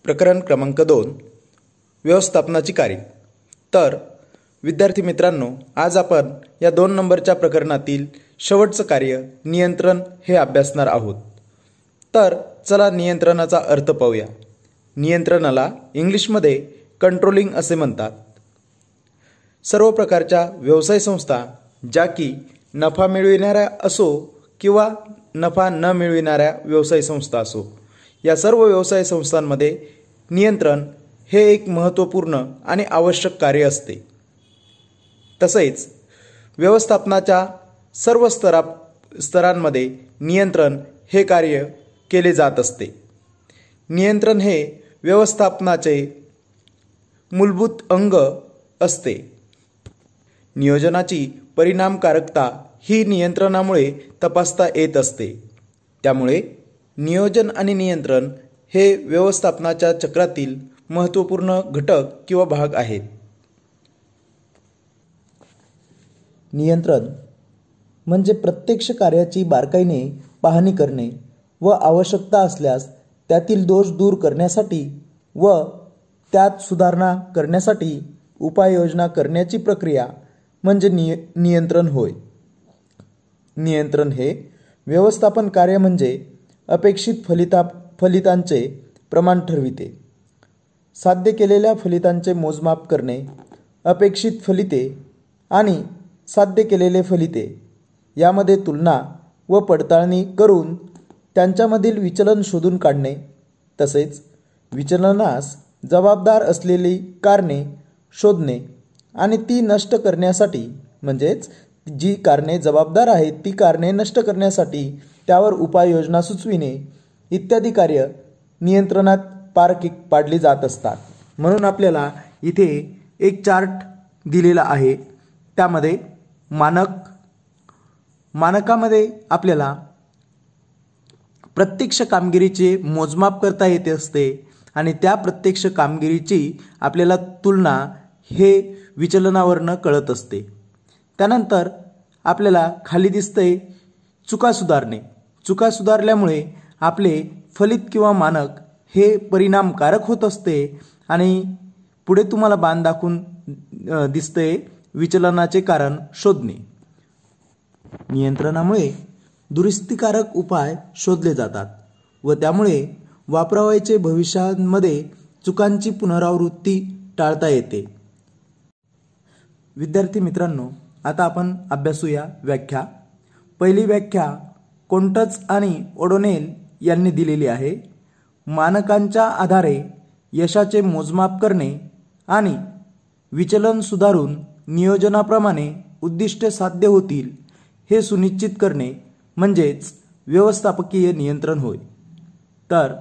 प्रकरण क्रमांक 2 व्यवस्थापनाची कार्ये। तर विद्यार्थी मित्रांनो, आज आपण या 2 नंबरच्या प्रकरणातील शेवटचं कार्य नियंत्रण हे अभ्यासणार आहोत। तर चला नियंत्रणाचा अर्थ पाहूया। नियंत्रणाला इंग्लिशमध्ये कंट्रोलिंग असे म्हणतात। सर्व प्रकारच्या व्यवसाय संस्था ज्या की नफा मिळविणाऱ्या असो किंवा नफा न मिळविणाऱ्या व्यवसाय संस्था असो, या सर्व व्यवसाय संस्थांमध्ये नियंत्रण हे एक महत्त्वपूर्ण आणि आवश्यक कार्य असते। तसेच व्यवस्थापनाच्या सर्व स्तरांमध्ये नियंत्रण हे कार्य केले जात असते। नियंत्रण हे व्यवस्थापनाचे मूलभूत अंग असते। नियोजनाची परिणामकारकता ही नियंत्रणामुळे तपासता येत असते। त्यामुळे नियोजन आणि नियंत्रण हे व्यवस्थापनाच्या चक्रातील महत्त्वपूर्ण घटक किंवा भाग आहेत। नियंत्रण म्हणजे प्रत्यक्ष कार्याची बारकाईने पाहणी करणे व आवश्यकता असल्यास त्यातील दोष दूर करण्यासाठी व त्यात सुधारणा करण्यासाठी उपाययोजना करण्याची प्रक्रिया म्हणजे नियंत्रण होय। नियंत्रण हे व्यवस्थापन कार्य म्हणजे अपेक्षित फलितांचे प्रमाण ठरविते, साध्य केलेल्या फलितांचे मोजमाप करणे, अपेक्षित फलिते आणि साध्य केलेले फलिते यामध्ये तुलना व पडताळणी करून त्यांच्यामधील विचलन शोधून काढणे, तसेच विचलनास जबाबदार असलेली कारणे शोधणे आणि ती नष्ट करण्यासाठी, म्हणजेच जी कारणे जबाबदार आहेत ती कारणे नष्ट करण्यासाठी त्यावर उपाययोजना सुचविणे इत्यादी कार्य नियंत्रणात पार पाडली जात असतात। म्हणून आपल्याला इथे एक चार्ट दिलेला आहे। त्यामध्ये मानकामध्ये आपल्याला प्रत्यक्ष कामगिरीचे मोजमाप करता येते असते आणि त्या प्रत्यक्ष कामगिरीची आपल्याला तुलना हे विचलनावरनं कळत असते। त्यानंतर आपल्याला खाली दिसते चुका सुधारणे। चुका सुधारल्यामुळे आपले फलित किंवा मानक हे परिणामकारक होत असते आणि पुढे तुम्हाला बाण दाखवून दिसते विचलनाचे कारण शोधणे। नियंत्रणामुळे दुरुस्तीकारक उपाय शोधले जातात व त्यामुळे वापरावयाचे भविष्यामध्ये चुकांची पुनरावृत्ती टाळता येते। विद्यार्थी मित्रांनो, आता आपण अभ्यासूया व्याख्या। पहिली व्याख्या कोंटज आणि ओडोनेल यांनी दिलेली आहे। मानकांच्या आधारे यशाचे मोजमाप करणे आणि विचलन सुधारून नियोजनाप्रमाणे उद्दिष्टे साध्य होतील हे सुनिश्चित करणे म्हणजेच व्यवस्थापकीय नियंत्रण होय। तर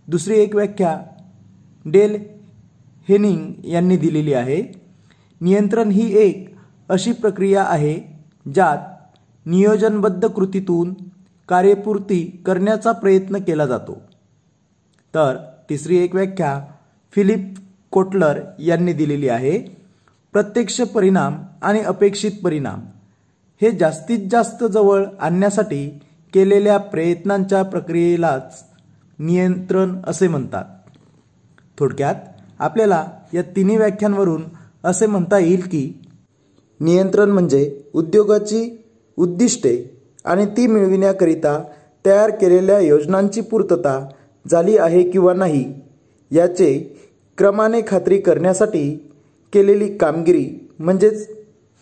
दुसरी एक व्याख्या डेल हेनिंग यांनी दिलेली आहे। नियंत्रण ही एक अशी प्रक्रिया आहे ज्यात नियोजनबद्ध कृतीतून कार्यपूर्ती करण्याचा प्रयत्न केला जातो। तर तिसरी एक व्याख्या फिलिप कोटलर यांनी दिलेली आहे। प्रत्यक्ष परिणाम आणि अपेक्षित परिणाम हे जास्तीत जास्त जवळ आणण्यासाठी केलेल्या प्रयत्नांच्या प्रक्रियेलाच नियंत्रण असे म्हणतात। थोडक्यात आपल्याला या तिन्ही व्याख्यांवरून असे म्हणता येईल की नियंत्रण म्हणजे उद्योगाची उद्दिष्टे आणि ती मिळविण्याकरिता तयार केलेल्या योजनांची पूर्तता झाली आहे किंवा नाही याचे क्रमाने खात्री करण्यासाठी केलेली कामगिरी म्हणजेच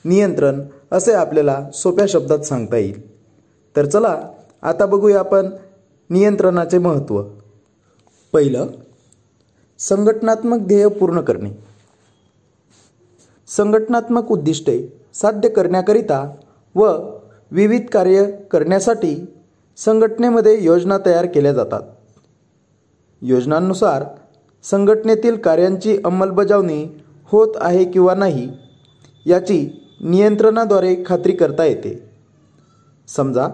नियंत्रण असे आपल्याला सोप्या शब्दात सांगता येईल। तर चला आता बघूया आपण नियंत्रणाचे महत्त्व। पहिलं, संघटनात्मक ध्येय पूर्ण करणे। संघटनात्मक उद्दिष्टे साध्य करण्याकरिता व विविध कार्य करण्यासाठी संघटनेमध्ये योजना तयार केल्या जातात। योजनांनुसार संघटनेतील कार्यांची अंमलबजावणी होत आहे किंवा नाही याची नियंत्रणाद्वारे खात्री करता येते। समजा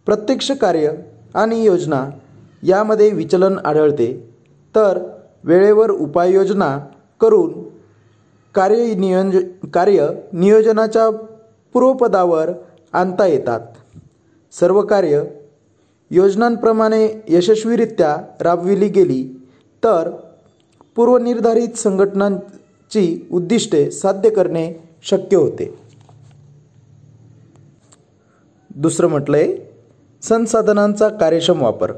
प्रत्यक्ष कार्य आणि योजना यामध्ये विचलन आढळते तर वेळेवर उपाययोजना करून कार्य नियोजनाच्या पूर्वपदावर आणता येतात। सर्व कार्य योजनांप्रमाणे यशस्वीरित्या राबविली गेली तर पूर्वनिर्धारित संघटनांची उद्दिष्टे साध्य करणे शक्य होते. दुसरं म्हटलंय संसाधनांचा कार्यक्षम वापर.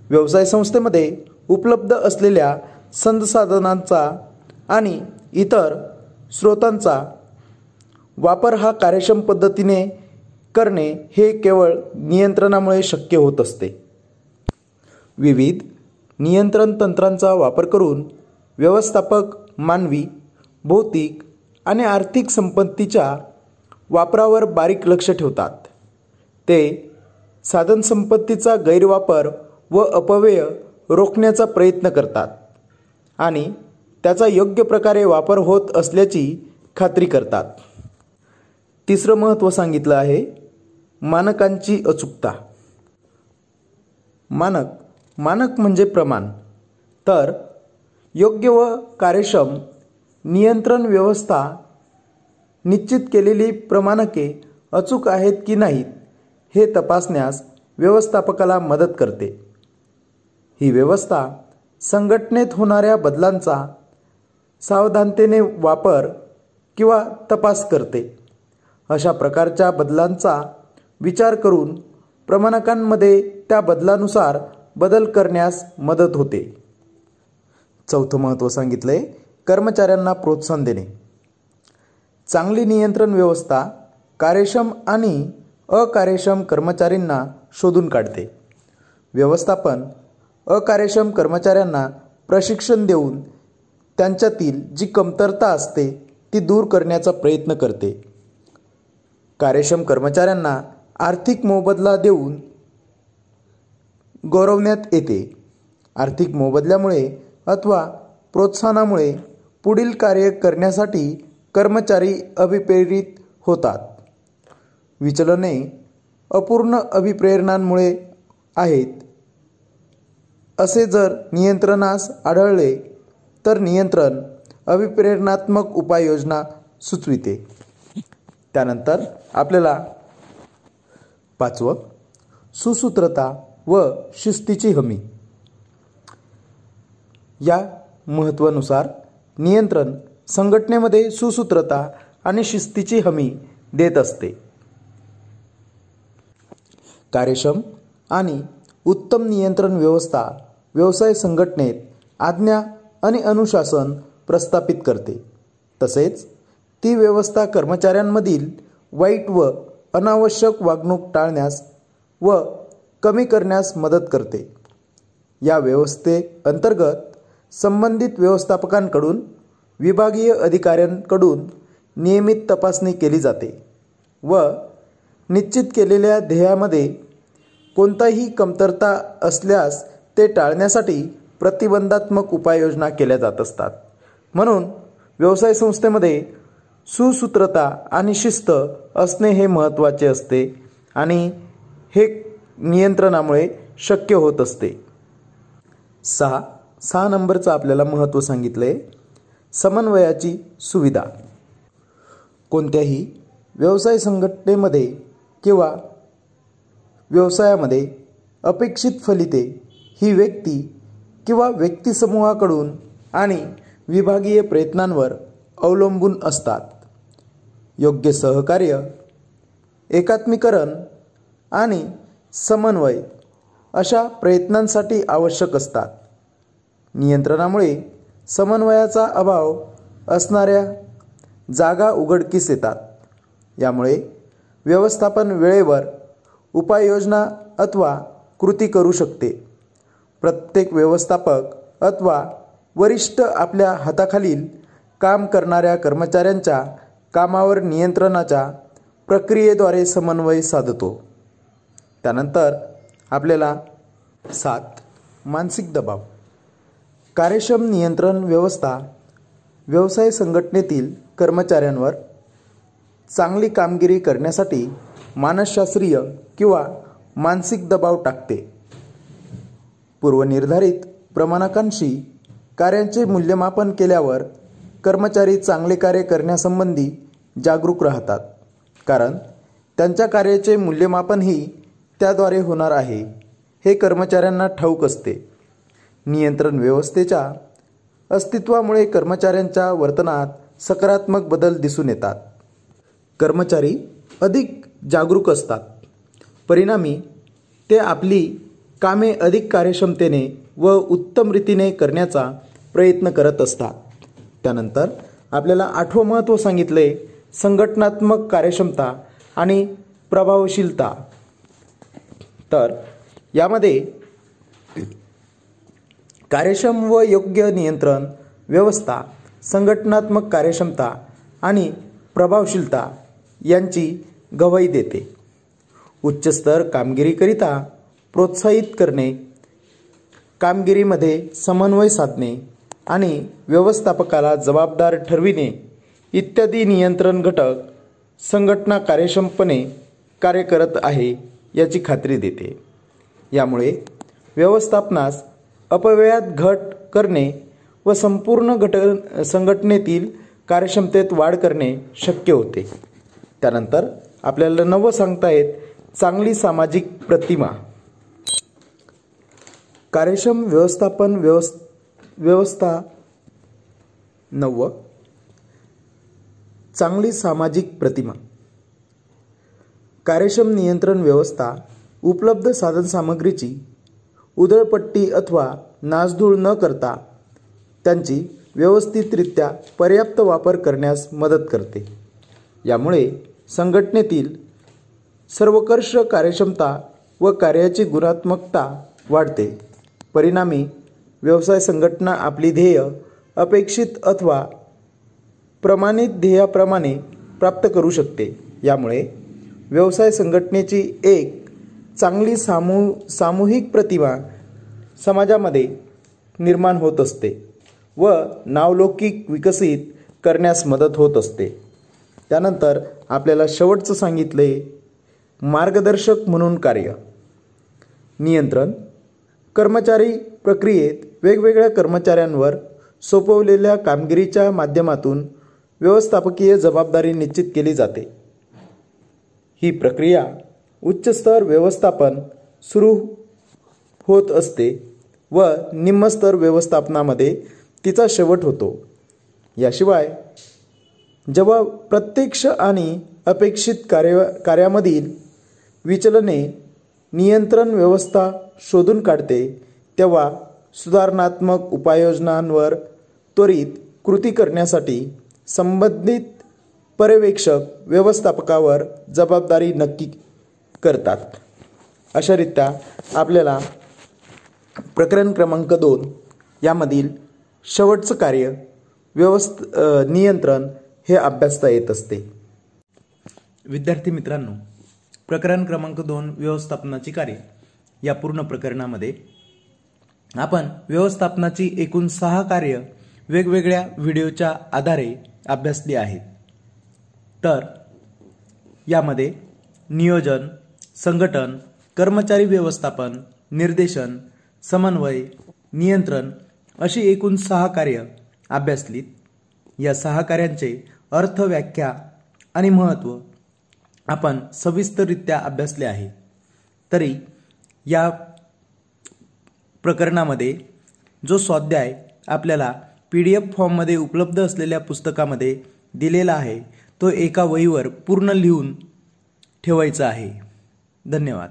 व्यवसाय संस्थेमध्ये उपलब्ध असलेल्या संसाधनांचा आणि इतर स्रोतांचा वापर हा कार्यक्षम पद्धतीने करणे हे केवळ नियंत्रणामुळे शक्य होत असते. विविध नियंत्रण तंत्रांचा वापर करून व्यवस्थापक मानवी, भौतिक आणि आर्थिक संपत्तीच्या वापरावर बारीक लक्ष ठेवतात. ते साधनसंपत्तीचा गैरवापर व अपव्यय रोखण्याचा प्रयत्न करतात आणि त्याचा योग्य प्रकारे वापर होत असल्याची खात्री करतात. तिसरं महत्त्व सांगितलं आहे मानकांची अचूकता. मानक म्हणजे प्रमाण. तर योग्य व कार्यक्षम नियंत्रण व्यवस्था निश्चित केलेली प्रमाणके अचूक आहेत की नाहीत हे तपासण्यास व्यवस्थापकाला मदत करते. ही व्यवस्था संघटनेत होणाऱ्या बदलांचा सावधानतेने वापर किंवा तपास करते. अशा प्रकारच्या बदलांचा विचार करून प्रमाणकांमध्ये त्या बदलानुसार बदल करण्यास मदत होते. चौथं महत्त्व सांगितलंय कर्मचाऱ्यांना प्रोत्साहन देणे. चांगली नियंत्रण व्यवस्था कार्यक्षम आणि अकार्यक्षम कर्मचाऱ्यांना शोधून काढते. व्यवस्थापन अकार्यक्षम कर्मचाऱ्यांना प्रशिक्षण देऊन त्यांच्यातील जी कमतरता असते ती दूर करण्याचा प्रयत्न करते. कार्यक्षम कर्मचाऱ्यांना आर्थिक मोबदला देऊन गौरवण्यात येते. आर्थिक मोबदल्यामुळे अथवा प्रोत्साहनामुळे पुढील कार्य करण्यासाठी कर्मचारी अभिप्रेरित होतात. विचलने अपूर्ण अभिप्रेरणांमुळे आहेत असे जर नियंत्रणास आढळले तर नियंत्रण अभिप्रेरणात्मक उपाययोजना सुचविते. त्यानंतर आपल्याला पाचवं सुसूत्रता व शिस्तीची हमी. या महत्त्वानुसार नियंत्रण संघटनेमध्ये सुसूत्रता आणि शिस्तीची हमी देत असते. कार्यक्षम आणि उत्तम नियंत्रण व्यवस्था व्यवसाय संघटनेत आज्ञा आणि अनुशासन प्रस्थापित करते. तसेच ती व्यवस्था कर्मचाऱ्यांमधील वाईट व अनावश्यक वागणूक टाळण्यास व कमी करण्यास मदत करते. या व्यवस्थेअंतर्गत संबंधित व्यवस्थापकांकडून विभागीय अधिकाऱ्यांकडून नियमित तपासणी केली जाते व निश्चित केलेल्या ध्येयामध्ये कोणताही कमतरता असल्यास ते टाळण्यासाठी प्रतिबंधात्मक उपाययोजना केल्या जात असतात. म्हणून व्यवसाय संस्थेमध्ये सुसूत्रता आणि शिस्त असणे हे महत्त्वाचे असते आणि हे नियंत्रणामुळे शक्य होत असते. सहा नंबरचं आपल्याला महत्त्व सांगितले समन्वयाची सुविधा. कोणत्याही व्यवसाय संघटनेमध्ये किंवा व्यवसायामध्ये अपेक्षित फलिते ही व्यक्ती किंवा व्यक्तिसमूहाकडून आणि विभागीय प्रयत्नांवर अवलंबून असतात. योग्य सहकार्य, एकात्मीकरण आणि समन्वय अशा प्रयत्नांसाठी आवश्यक असतात. नियंत्रणामुळे समन्वयाचा अभाव असणाऱ्या जागा उघडकीस येतात. यामुळे व्यवस्थापन वेळेवर उपाययोजना अथवा कृती करू शकते. प्रत्येक व्यवस्थापक अथवा वरिष्ठ आपल्या हाताखालील काम करणाऱ्या कर्मचाऱ्यांच्या कामावर नियंत्रणाच्या प्रक्रियेद्वारे समन्वय साधतो. त्यानंतर आपल्याला 7 मानसिक दबाव. कार्यक्षम नियंत्रण व्यवस्था व्यवसाय संघटनेतील कर्मचाऱ्यांवर चांगली कामगिरी करण्यासाठी मानसशास्त्रीय किंवा मानसिक दबाव टाकते. पूर्वनिर्धारित प्रमाणकांशी कार्यांचे मूल्यमापन केल्यावर कर्मचारी चांगले कार्य करण्यासंबंधी जागरूक राहतात, कारण त्यांच्या कार्याचे मूल्यमापनही त्याद्वारे होणार आहे हे कर्मचाऱ्यांना ठाऊक असते. नियंत्रण व्यवस्थेच्या अस्तित्वामुळे कर्मचाऱ्यांच्या वर्तनात सकारात्मक बदल दिसून येतात. कर्मचारी अधिक जागरूक असतात. परिणामी ते आपली कामे अधिक कार्यक्षमतेने व उत्तम रीतीने करण्याचा प्रयत्न करत असतात. त्यानंतर आपल्याला 8वं महत्त्व सांगितले संघटनात्मक कार्यक्षमता आणि प्रभावशीलता. तर यामध्ये कार्यक्षम व योग्य नियंत्रण व्यवस्था, संघटनात्मक कार्यक्षमता आणि प्रभावशीलता यांची गवाही देते. उच्चस्तर कामगिरीकरिता प्रोत्साहित करणे, कामगिरीमध्ये समन्वय साधणे आणि व्यवस्थापकाला जबाबदार ठरविणे इत्यादी नियंत्रण घटक संघटना कार्यक्षमपणे कार्य करत आहे याची खात्री देते. यामुळे व्यवस्थापनास अपव्ययात घट करणे व संपूर्ण संघटनेतील कार्यक्षमतेत वाढ करणे शक्य होते. त्यानंतर आपल्याला 9वं सांगतायत चांगली सामाजिक प्रतिमा. कार्यक्षम व्यवस्थापन व्यवस्था 9 चांगली सामाजिक प्रतिमा. कार्यक्षम नियंत्रण व्यवस्था उपलब्ध साधनसामग्रीची उधळपट्टी अथवा नासधूळ न करता त्यांची व्यवस्थितरित्या पर्याप्त वापर करण्यास मदत करते. यामुळे संघटनेतील सर्वकष कार्यक्षमता व कार्याची गुणात्मकता वाढते. परिणामी व्यवसाय संघटना आपली ध्येय अपेक्षित अथवा प्रमाणित ध्येयाप्रमाणे प्राप्त करू शकते. यामुळे व्यवसाय संघटनेची एक चांगली सामूहिक प्रतिमा समाजामध्ये निर्माण होत असते व नावलौकिक विकसित करण्यास मदत होत असते. त्यानंतर आपल्याला शेवटचं सांगितले मार्गदर्शक म्हणून कार्य. नियंत्रण कर्मचारी प्रक्रियेत वेगवेगळ्या कर्मचाऱ्यांवर सोपवलेल्या कामगिरीच्या माध्यमातून व्यवस्थापकीय जबाबदारी निश्चित केली जाते. ही प्रक्रिया उच्च स्तर व्यवस्थापन सुरू होत असते व निम्न स्तर व्यवस्थापनामध्ये तिचा शेवट होतो. याशिवाय जेव्हा प्रत्यक्ष आणि अपेक्षित कार्यामधील विचलने नियंत्रण व्यवस्था शोधून काढते तेव्हा सुधारणात्मक उपाययोजनांवर त्वरित कृती करण्यासाठी संबंधित पर्यवेक्षक व्यवस्थापकावर जबाबदारी नक्की करतात. अशारित्या आपल्याला प्रकरण क्रमांक 2 यामधील शेवटचं कार्य नियंत्रण हे अभ्यासता येत असते. विद्यार्थी मित्रांनो, प्रकरण क्रमांक 2 व्यवस्थापनाची कार्य या पूर्ण प्रकरणामध्ये आपण व्यवस्थापनाची एकूण 6 कार्य वेगवेगळ्या व्हिडिओच्या आधारे अभ्यासली आहेत. तर यामध्ये नियोजन, संघटन, कर्मचारी व्यवस्थापन, निर्देशन, समन्वय, नियंत्रण अशी एकूण 6 कार्य अभ्यासलीत. या 6 कार्यांचे अर्थ, व्याख्या आणि महत्त्व आपण सविस्तररित्या अभ्यासले आहे. तरी या प्रकरणामध्ये जो स्वाध्याय आपल्याला PDF फॉर्ममध्ये उपलब्ध असलेल्या पुस्तकामध्ये दिलेला आहे तो एका वहीवर पूर्ण लिहून ठेवायचा आहे. धन्यवाद.